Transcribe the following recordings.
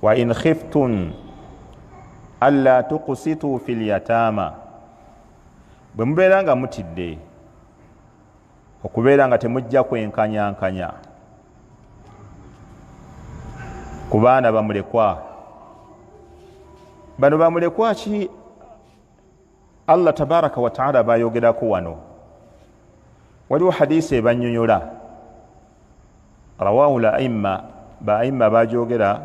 wa in khiftun alla tuqsitu fil yatama, bwe mubeera nga mutidde okubeera nga temujja kwenkanyankanya ku baana bamulekwa. Bano bamulekwa ki Allah tabaraka wa taala bayogerako wano? Waliwo hadisi ebanyonyola rawahu al-a'imma, ba'imma bajogera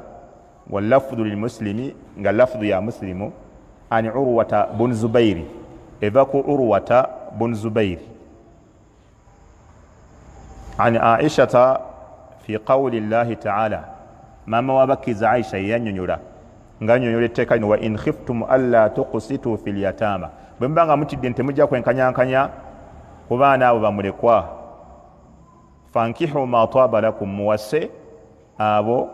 wallafdhu lilmuslimi, nga lafdhu ya muslimu, an urwata bun zubairi, eva ku urwata bun zubairi an aishata fi qawli llahi taala, mama wabakiza Aisha yanyonyola nga nyonyola etteeka lino, wa in khiftum alla tuqsitu fil yatama, bwe mubanga mutidde temujja kwenkanyankanya ku baana abo bamulekwa, fankihu ma taaba lakum, muwase abo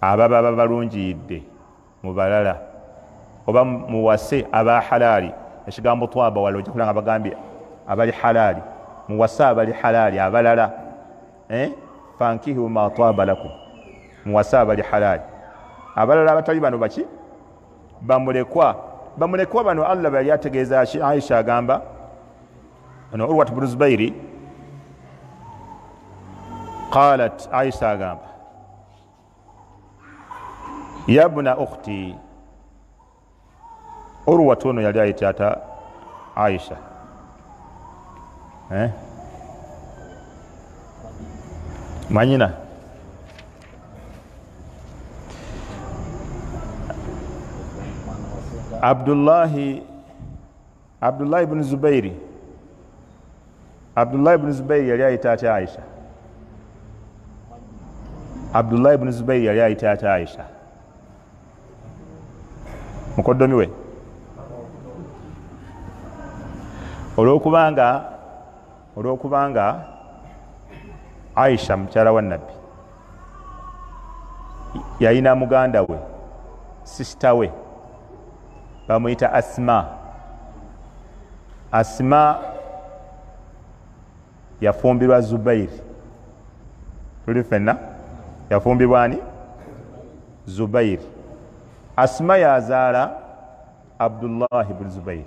ababa babalungiyidde mu balala, oba muwase aba halaali. Ekigambo twaba wala ojja kulanga bagambye abali halaali, muwase abali halaali abalala. Fankihu ma taaba lakum, muwase abali halaali abalala abatali bano baki bamulekwa. Bamulekwa bano Allah bali ategeeza ki? Aisha agamba ano Urwat ibn Zubairi qalat, Aisha agamba ya ibna ukhti, Urwat ono yali ayitata Aisha manyina Abdullahi ibn Zubairi. Abdullahi ibn Zubairi yali ayitata Aisha. Abdullahi ibn Zubairi yali ayitata Aisha mukoddomi we, olwokubanga Aisha mukyala wa Nabbi yalina muganda we, sisita we bamuyita Asma. Asma yafumbirwa Zubairi, tuli fenna yafumbirwa ani? Zubairi. Asma yazaala Abdullah ibn Zubairi.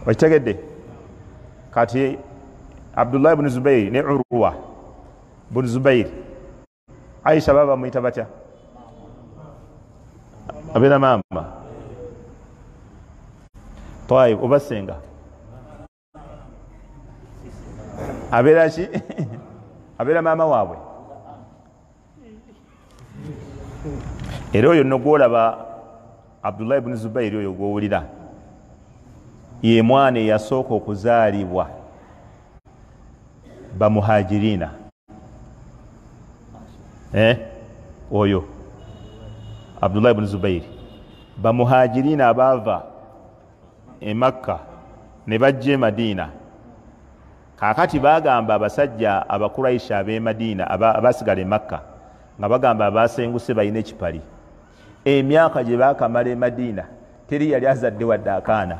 Okitegedde? Kati Abdullah ibn Zubairi ne Urwa ibn Zubairi, Aisha baba muyita batya? Abeera maama. Taib oba senga? Abeera ki? Abeera maama waabwe. Era oyo nno gwolaba Abdullah ibn Zubairi oyo gwowulira ye mwana eyasooka okuzaalibwa bamuhajirina. Oyo Abdullah ibn Zubairi bamuhajirina abaava e Makka ne bajja e Madina. Kaakati bagamba abasajja Abakuraisha ab'e Madina abasigala e Makka nga bagamba abasenguse balina ekipali, emyaka gye baakamala e Madina teri yali azadde wadde akaana.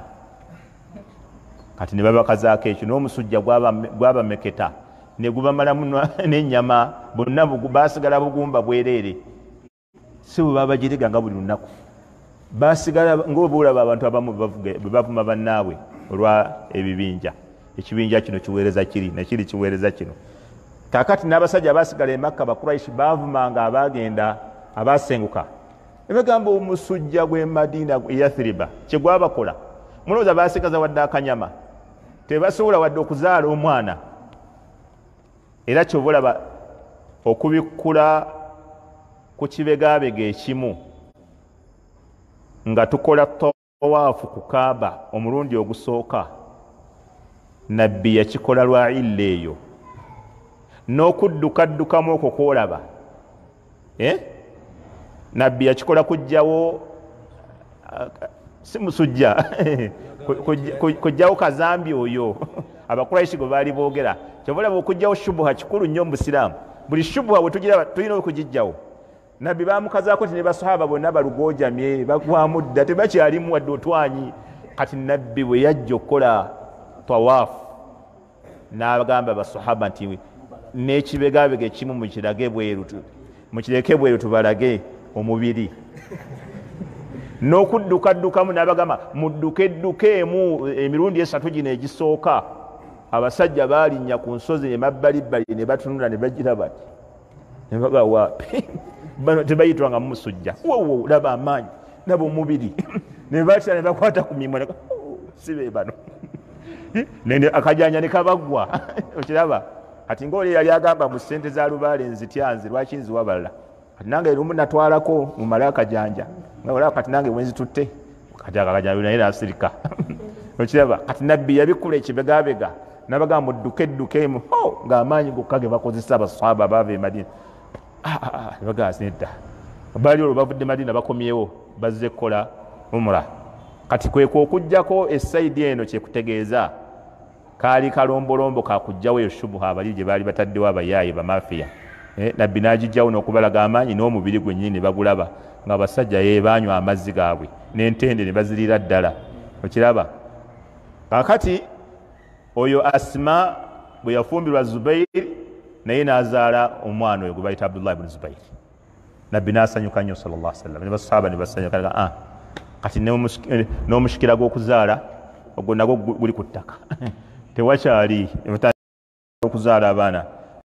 Kati ne babakazaako ekyo, n'omusujja gwabameketa ne gubamalamu n'ennyama, bonna baasigala bugumba bwereere. Si bwe babagirega nga buli lunaku, baasigala ng'oba olaba abantu abamu bwe bavuma bannaabwe olwa ebibinja. Ekibinja kino kiweereza kiri, nekiri kiweereza kino. Kaakati n'abasajja abaasigala e Makka Bakuraishi baavumanga abagenda abaasenguka, ne bagamba omusujja gw'e Madina e Yathriba kye gwabakola. Mulowooza baasigaza wadde akanyama, tebasobola wadde okuzaala omwana. Era ky'oba olaba okubikkula ku kibegabega ekimu nga tukola tawaafu ku Kaaba omulundi ogusooka, Nabbi yakikola lwa illa eyo. N'okuddukaddukamu okwo kwolaba, Nabbi yakikola kujjawo si musujja kujjawo kazambi oyo Abakuraishi gwe baali boogera. Kyova olaba okujjawo shubuha kikulu nnyo mu Busiraamu. Buli shubuha bwe tugira tulina okugijjawo. Nabbi baamukazaako ti ne basahaba bonna balugoojamye bagwamu dda, tebakyalimu wadde otwanyi. Kati Nabbi bwe yajja okukola tawaafu n'abagamba basahaba nti n'ekibegabega ekimu mukirage bweru, mukireke bweru tubalage omubiri n'okuddukamu n'abagamba muddukeddukeemu emirundi 3 gino egisooka abasajja balinnya ku nsozi emabbalibbali ne batunula ne bagira bati ne baga waapi bano tebayitwanga mumusujja wowo laba amaanyi nabo omubiri ne batya ne bakwata ku mimwa sibe bano nene akajanja ne kabagwa okiraba kati ng'oli yali agamba mu ssente za lubaale nzityanzi lwaki nziwa balala kati nange lumu natwalako mu mala akajanja nga olaba kati nange wenzitutte kati akajanja naye nasirika okiraba kati nabbi yabikula ekibegabega n'abagamba muddukeddukeemu ng'amaanyi gokka ge bakozesa abaswaba baava e Madina nebagamba nedda baali olwo bavudde Madina bakomyewo bazze kukola umra kati kwekwo okujjako essayidi eno kyekutegeeza kaali kalombolombo kakujjawo eyo shubuha abali gye baali bataddewo abayaayi bamafiya nabbi n'agijjawo n'okubalaga amaanyi n'omubiri gwennyini ne bagulaba nga basajja banywa amazzi gaabwe n'entende ne baziriira ddala okiraba kakati oyo Asma bwe yafumbirwa Zubairi naye n'azaala omwana oyo gwe bayita Abdullah ibn Zubairi nabbi n'asanyuka nnyo sallallahu alaihi wasallam ne basahaba ne basanyuka kati n'omushikira gw'okuzaala ogwo nagwo guli ku ttaka tewakyali okuzaala abaana